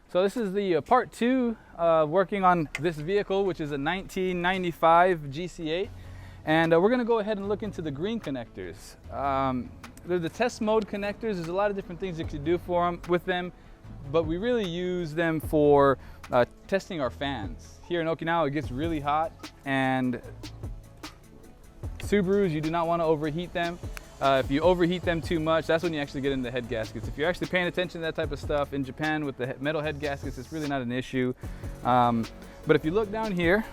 So this is the part 2 working on this vehicle, which is a 1995 GC8. And we're going to go ahead and look into the green connectors. They're the test mode connectors. There's a lot of different things you could do with them, but we really use them for testing our fans. Here in Okinawa, it gets really hot, and Subarus, you do not want to overheat them. If you overheat them too much, that's when you actually get into head gaskets. If you're actually paying attention to that type of stuff, in Japan with the metal head gaskets, it's really not an issue. But if you look down here,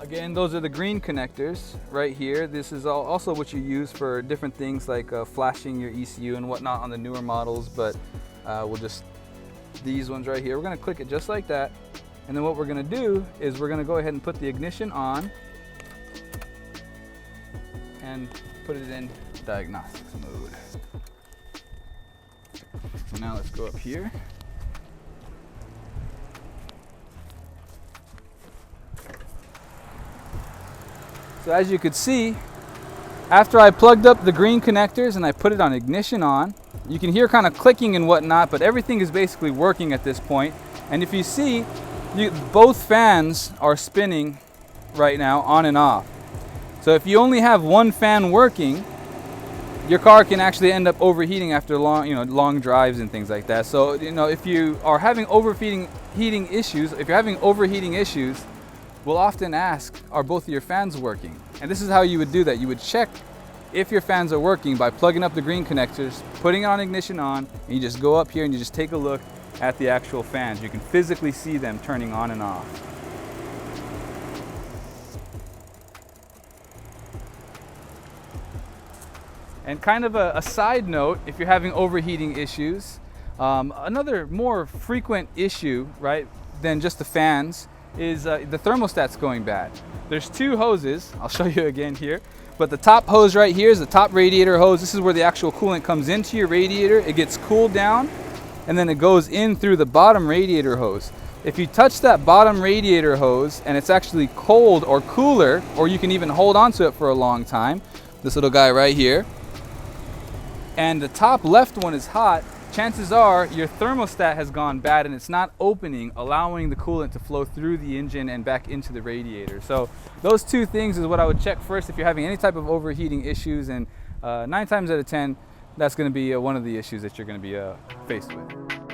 again, those are the green connectors right here. This is also what you use for different things like flashing your ECU and whatnot on the newer models, but these ones right here, we're gonna click it just like that. And then what we're gonna do is we're gonna go ahead and put the ignition on and put it in diagnostics mode. So now let's go up here. So as you could see, after I plugged up the green connectors and I put it on ignition on, you can hear kind of clicking and whatnot, but everything is basically working at this point. And if you see, both fans are spinning right now, on and off. So if you only have one fan working, your car can actually end up overheating after long drives and things like that. So if you are having overheating issues, we'll often ask, are both of your fans working? And this is how you would do that. You would check if your fans are working by plugging up the green connectors, putting it on ignition on, and you just go up here and you just take a look at the actual fans. You can physically see them turning on and off. And kind of a side note, if you're having overheating issues, another more frequent issue, right, than just the fans is the thermostat's going bad. There's two hoses, I'll show you again here, but the top hose right here is the top radiator hose. This is where the actual coolant comes into your radiator. It gets cooled down, and then it goes in through the bottom radiator hose. If you touch that bottom radiator hose and it's actually cold or cooler, or you can even hold onto it for a long time, this little guy right here, and the top left one is hot, chances are your thermostat has gone bad and it's not opening, allowing the coolant to flow through the engine and back into the radiator. So those two things is what I would check first if you're having any type of overheating issues, and 9 times out of 10, that's going to be one of the issues that you're going to be faced with.